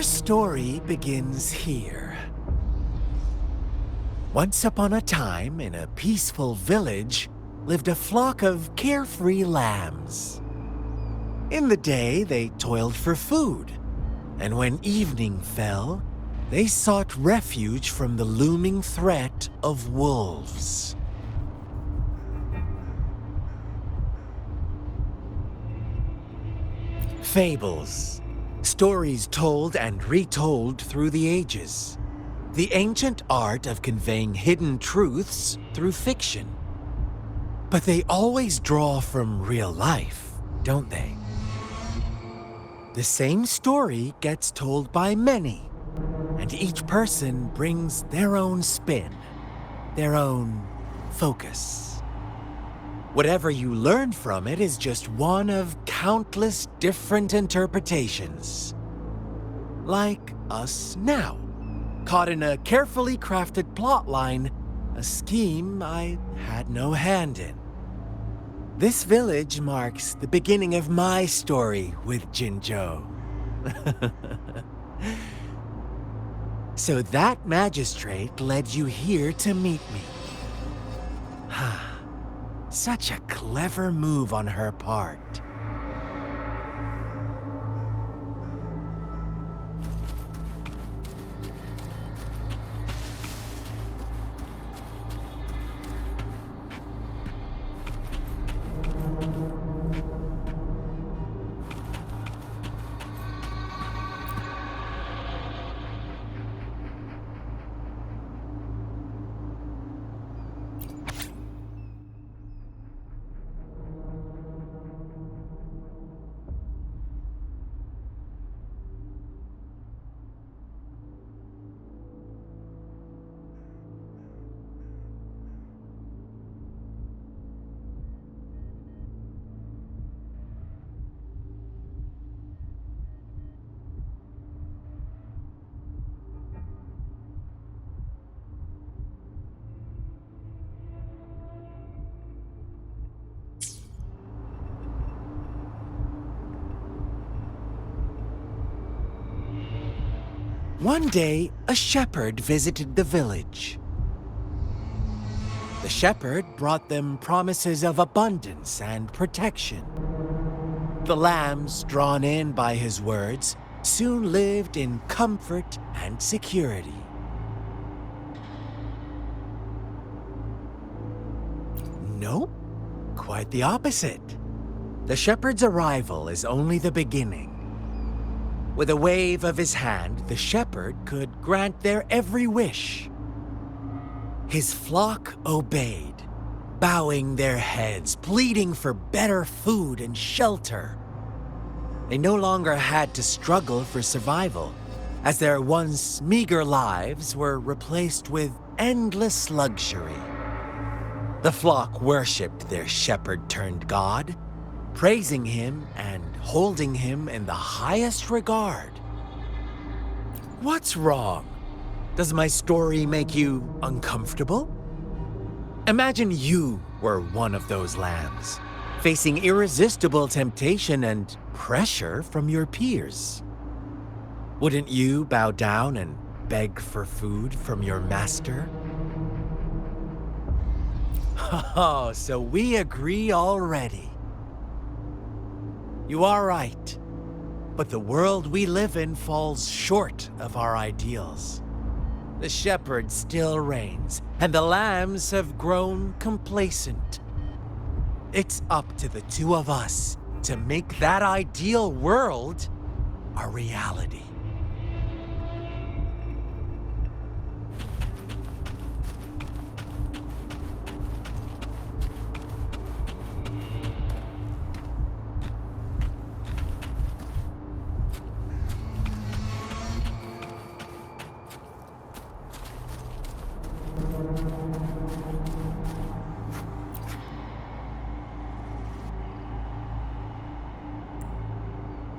Our story begins here. Once upon a time, in a peaceful village, lived a flock of carefree lambs. In the day, they toiled for food, and when evening fell, they sought refuge from the looming threat of wolves. Fables. Stories told and retold through the ages. The ancient art of conveying hidden truths through fiction. But they always draw from real life, don't they? The same story gets told by many, and each person brings their own spin, their own focus. Whatever you learn from it is just one of countless different interpretations. Like us now, caught in a carefully crafted plotline, a scheme I had no hand in. This village marks the beginning of my story with Jinzhou. So that magistrate led you here to meet me. Such a clever move on her part. One day, a shepherd visited the village. The shepherd brought them promises of abundance and protection. The lambs, drawn in by his words, soon lived in comfort and security. Nope, quite the opposite. The shepherd's arrival is only the beginning. With a wave of his hand, the shepherd could grant their every wish. His flock obeyed, bowing their heads, pleading for better food and shelter. They no longer had to struggle for survival, as their once meager lives were replaced with endless luxury. The flock worshipped their shepherd-turned-god, praising him and holding him in the highest regard. What's wrong? Does my story make you uncomfortable? Imagine you were one of those lambs, facing irresistible temptation and pressure from your peers. Wouldn't you bow down and beg for food from your master? Oh, so we agree already. You are right, but the world we live in falls short of our ideals. The shepherd still reigns, and the lambs have grown complacent. It's up to the two of us to make that ideal world a reality.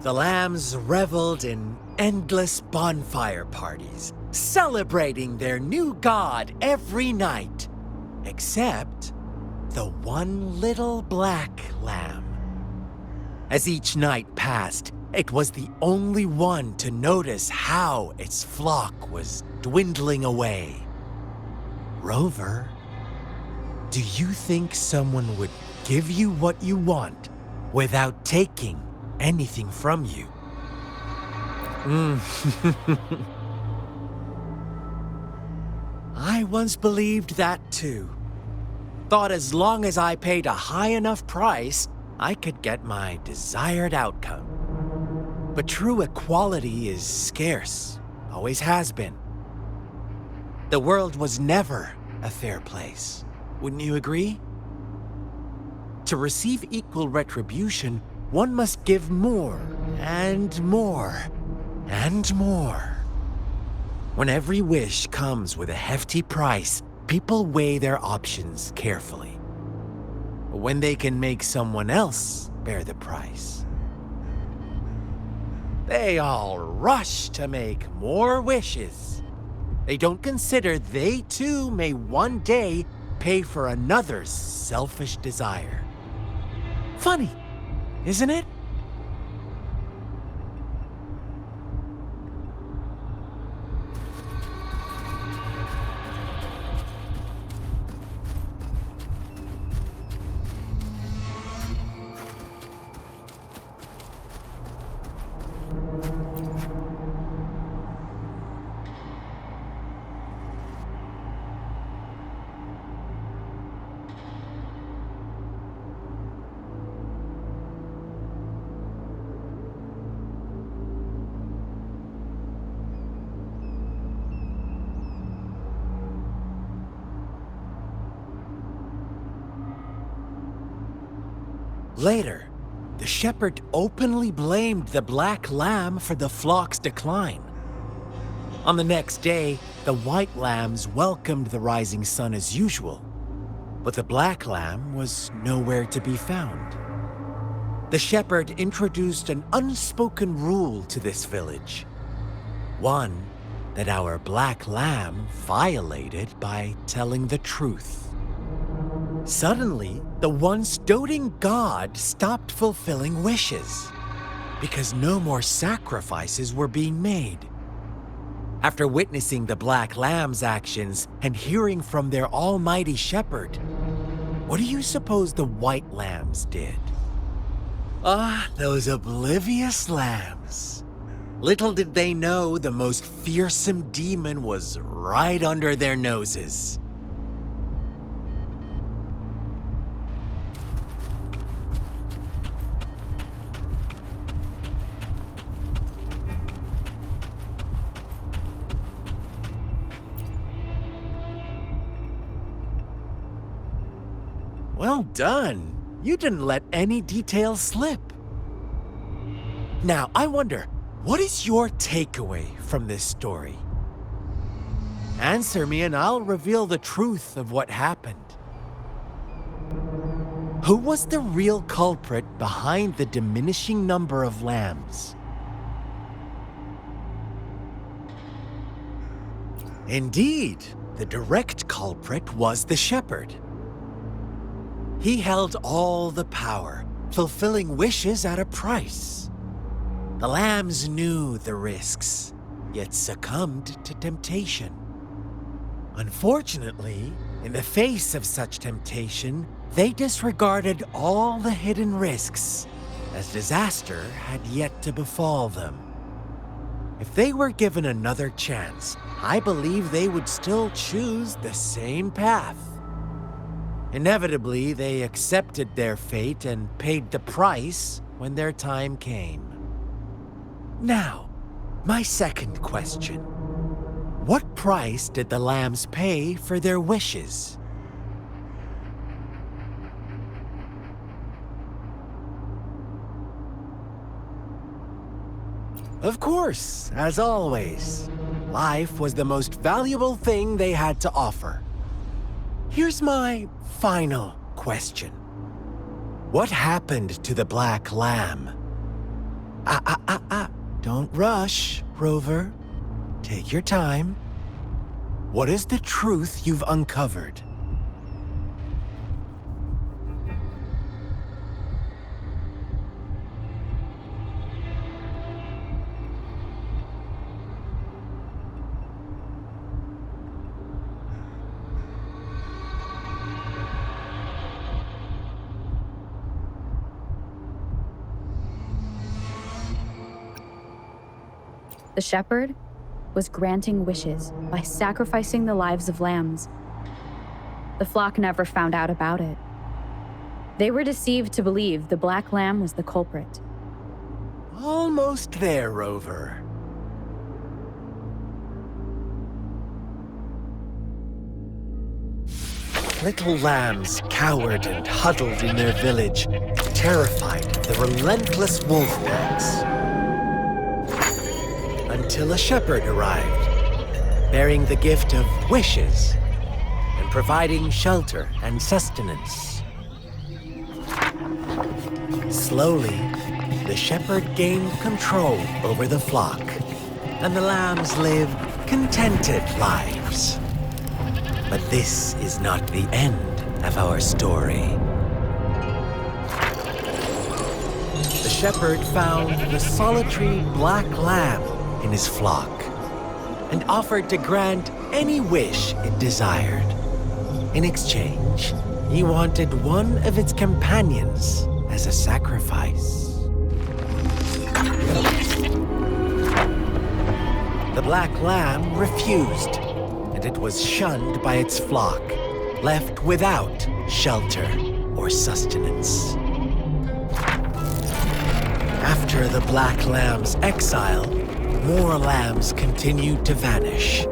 The lambs reveled in endless bonfire parties, celebrating their new god every night, except the one little black lamb. As each night passed, it was the only one to notice how its flock was dwindling away. Rover, do you think someone would give you what you want without taking anything from you? I once believed that too. Thought as long as I paid a high enough price, I could get my desired outcome. But true equality is scarce, always has been. The world was never a fair place, wouldn't you agree? To receive equal retribution, one must give more and more and more. When every wish comes with a hefty price, people weigh their options carefully. But when they can make someone else bear the price, they all rush to make more wishes. They don't consider they too may one day pay for another's selfish desire. Funny, isn't it? Later, the shepherd openly blamed the black lamb for the flock's decline. On the next day, the white lambs welcomed the rising sun as usual, but the black lamb was nowhere to be found. The shepherd introduced an unspoken rule to this village, one that our black lamb violated by telling the truth. Suddenly, the once doting god stopped fulfilling wishes because no more sacrifices were being made. After witnessing the black lamb's actions and hearing from their almighty shepherd, what do you suppose the white lambs did? Those oblivious lambs. Little did they know the most fearsome demon was right under their noses. Well done. You didn't let any details slip. Now, I wonder, what is your takeaway from this story? Answer me and I'll reveal the truth of what happened. Who was the real culprit behind the diminishing number of lambs? Indeed, the direct culprit was the shepherd. He held all the power, fulfilling wishes at a price. The lambs knew the risks, yet succumbed to temptation. Unfortunately, in the face of such temptation, they disregarded all the hidden risks, as disaster had yet to befall them. If they were given another chance, I believe they would still choose the same path. Inevitably, they accepted their fate and paid the price when their time came. Now, my second question. What price did the lambs pay for their wishes? Of course, as always, life was the most valuable thing they had to offer. Here's my final question. What happened to the black lamb? Don't rush, Rover. Take your time. What is the truth you've uncovered? The shepherd was granting wishes by sacrificing the lives of lambs. The flock never found out about it. They were deceived to believe the black lamb was the culprit. Almost there, Rover. Little lambs cowered and huddled in their village, terrified of the relentless wolf packs. Until a shepherd arrived, bearing the gift of wishes and providing shelter and sustenance. Slowly, the shepherd gained control over the flock, and the lambs lived contented lives. But this is not the end of our story. The shepherd found the solitary black lamb in his flock and offered to grant any wish it desired. In exchange, he wanted one of its companions as a sacrifice. The black lamb refused, and it was shunned by its flock, left without shelter or sustenance. After the black lamb's exile, more lambs continued to vanish.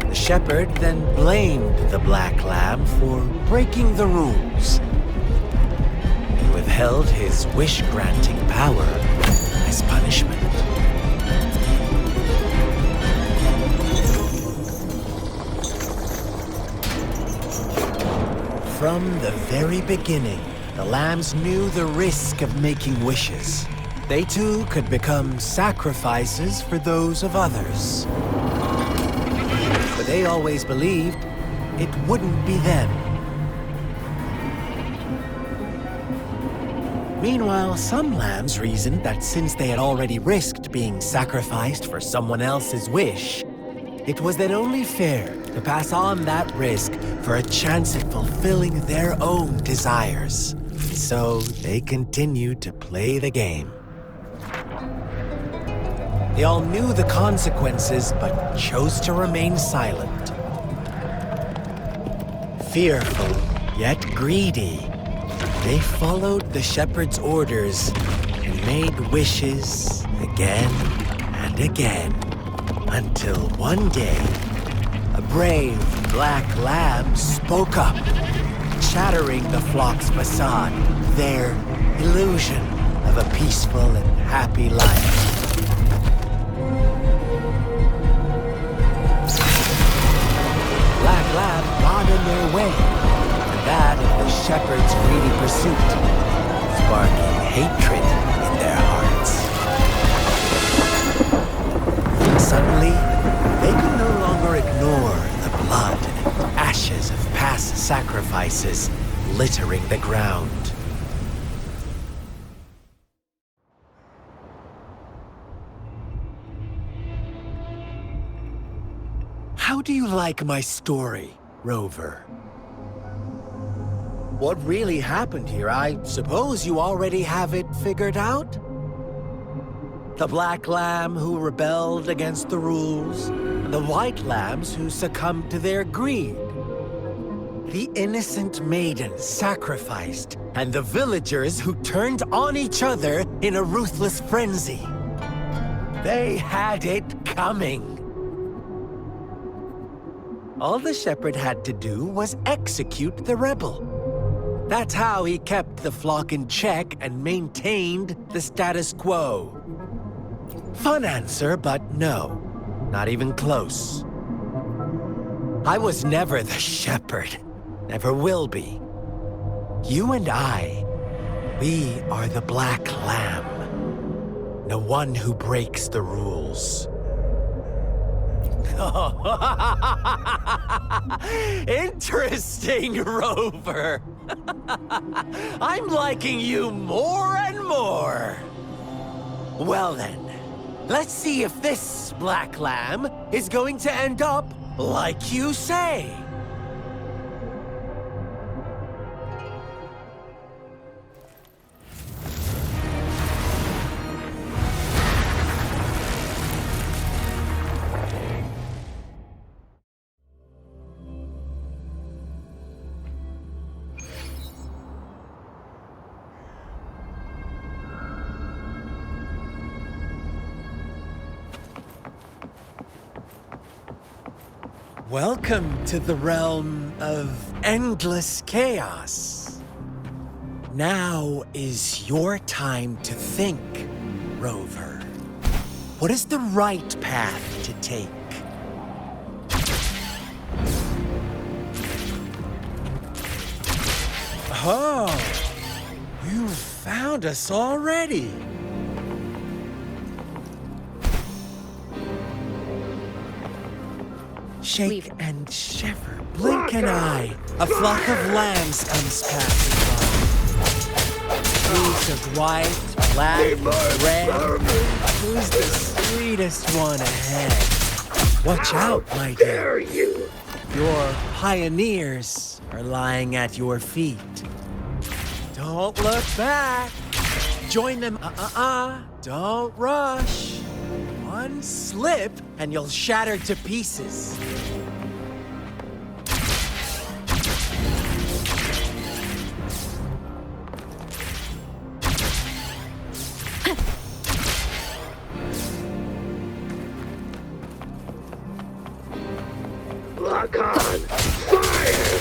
The shepherd then blamed the black lamb for breaking the rules and withheld his wish-granting power as punishment. From the very beginning, the lambs knew the risk of making wishes. They too could become sacrifices for those of others. But they always believed it wouldn't be them. Meanwhile, some lambs reasoned that since they had already risked being sacrificed for someone else's wish, it was then only fair to pass on that risk for a chance at fulfilling their own desires. So they continued to play the game. They all knew the consequences, but chose to remain silent. Fearful, yet greedy, they followed the shepherd's orders and made wishes again and again, until one day, a brave black lamb spoke up, shattering the flock's facade, their illusion of a peaceful and happy life. Black lamb got in their way, and that of the shepherd's greedy pursuit, sparking hatred in their hearts. Suddenly, they could no longer ignore the blood and ashes of past sacrifices littering the ground. How do you like my story, Rover? What really happened here? I suppose you already have it figured out? The black lamb who rebelled against the rules, and the white lambs who succumbed to their greed. The innocent maiden sacrificed, and the villagers who turned on each other in a ruthless frenzy. They had it coming. All the shepherd had to do was execute the rebel. That's how he kept the flock in check and maintained the status quo. Fun answer, but no, not even close. I was never the shepherd, never will be. You and I, we are the black lamb, the one who breaks the rules. Interesting, Rover. I'm liking you more and more. Well then, let's see if this black lamb is going to end up like you say. Welcome to the realm of endless chaos. Now is your time to think, Rover. What is the right path to take? Oh, you found us already. Shake Leave. and shiver, blink an eye. A flock of lambs comes passing by. Leaves of white, black, red. Who's the sweetest one ahead? Watch out, my dear. Your pioneers are lying at your feet. Don't look back. Join them. Don't rush. One slip and you'll shatter to pieces. Lock on! Fire!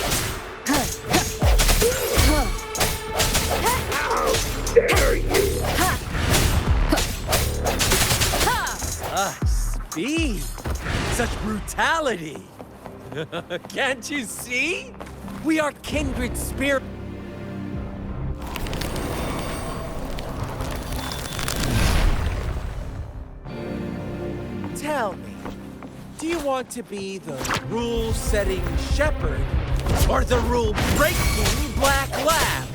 How dare you! Speed! Such brutality! Can't you see? We are kindred spirits. Tell me, do you want to be the rule-setting shepherd or the rule-breaking black lab?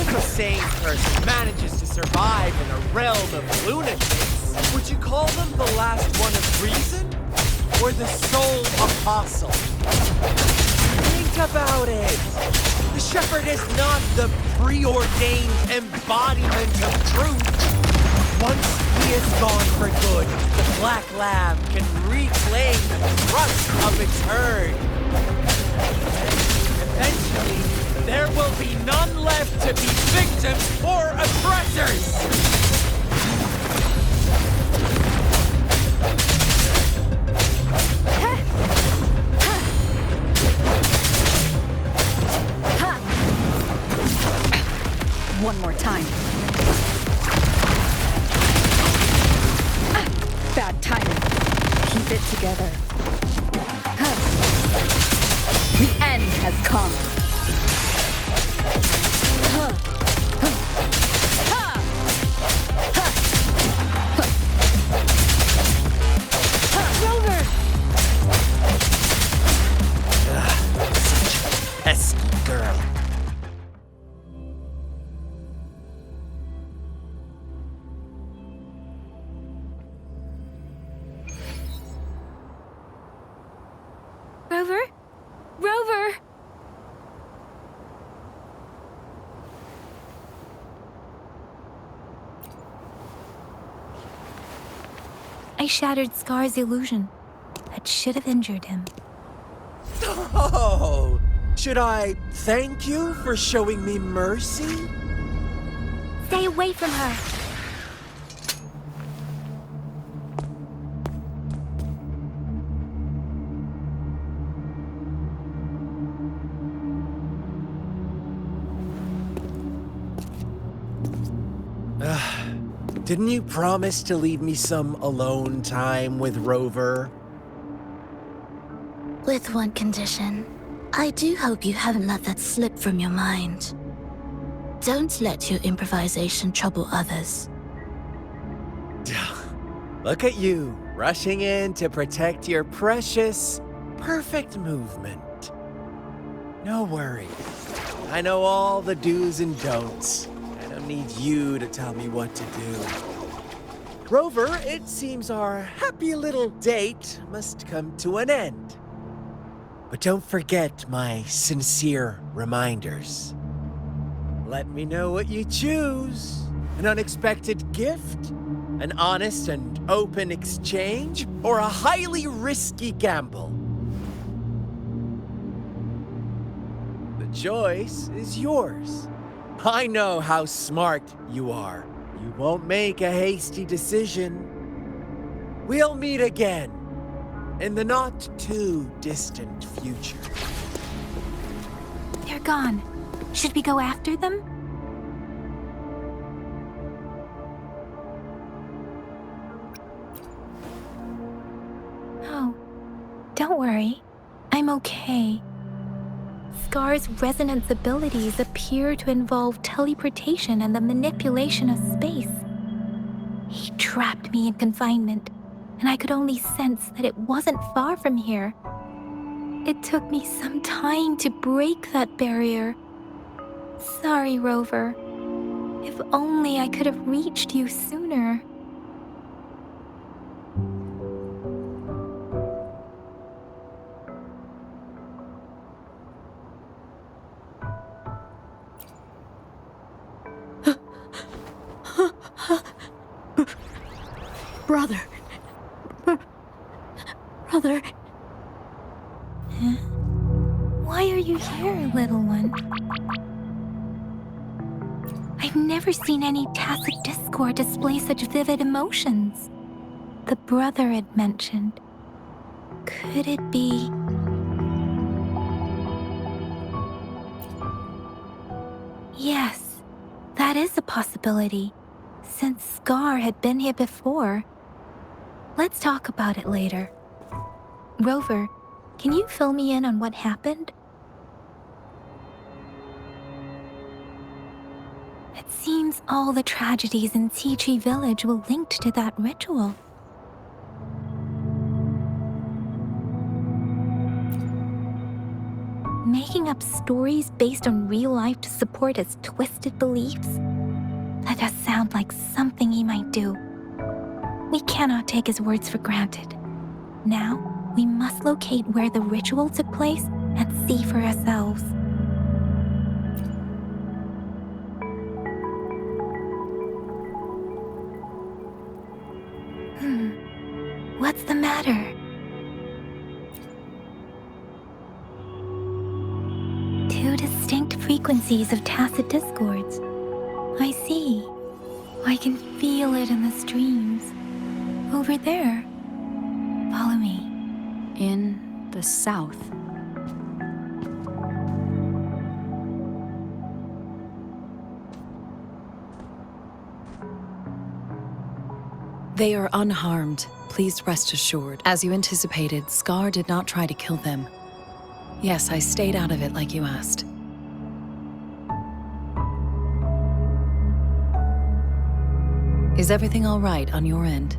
If a sane person manages to survive in a realm of lunatics, would you call them the last one of reason or the sole apostle? Think about it. The shepherd is not the preordained embodiment of truth. Once he is gone for good, the black lamb can reclaim the trust of its herd. Eventually, there will be none left to be victims or oppressors! One more time. Bad timing. Keep it together. The end has come. Rover! Such a pesky girl. Rover? Rover! I shattered Scar's illusion. That should have injured him. Oh, should I thank you for showing me mercy? Stay away from her. Didn't you promise to leave me some alone time with Rover? With one condition. I do hope you haven't let that slip from your mind. Don't let your improvisation trouble others. Look at you, rushing in to protect your precious, perfect movement. No worries. I know all the do's and don'ts. I don't need you to tell me what to do. Rover, it seems our happy little date must come to an end. But don't forget my sincere reminders. Let me know what you choose. An unexpected gift? An honest and open exchange? Or a highly risky gamble? The choice is yours. I know how smart you are. You won't make a hasty decision. We'll meet again. in the not too distant future. They're gone. Should we go after them? No. Don't worry. I'm okay. Scar's resonance abilities appear to involve teleportation and the manipulation of space. He trapped me in confinement, and I could only sense that it wasn't far from here. It took me some time to break that barrier. Sorry, Rover. If only I could have reached you sooner. Brother. Brother. Huh? Why are you here, little one? I've never seen any tacit discord display such vivid emotions. The brother had mentioned. Could it be... Yes, that is a possibility, since Scar had been here before. Let's talk about it later. Rover, can you fill me in on what happened? It seems all the tragedies in Tea Tree Village were linked to that ritual. Making up stories based on real life to support his twisted beliefs? That does sound like something he might do. We cannot take his words for granted. Now, we must locate where the ritual took place and see for ourselves. What's the matter? Two distinct frequencies of tacit discords. I see. I can feel it in the streams. Over there. Follow me. In the south. They are unharmed. Please rest assured. As you anticipated, Scar did not try to kill them. Yes, I stayed out of it like you asked. Is everything all right on your end?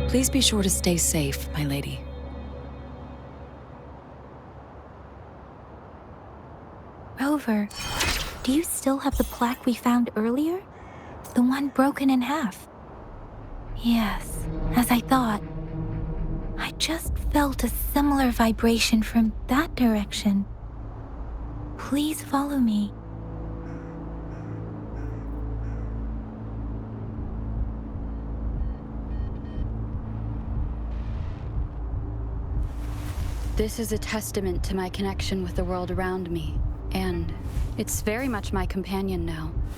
Please be sure to stay safe, my lady. Rover, do you still have the plaque we found earlier? The one broken in half? Yes, as I thought. I just felt a similar vibration from that direction. Please follow me. This is a testament to my connection with the world around me, and it's very much my companion now.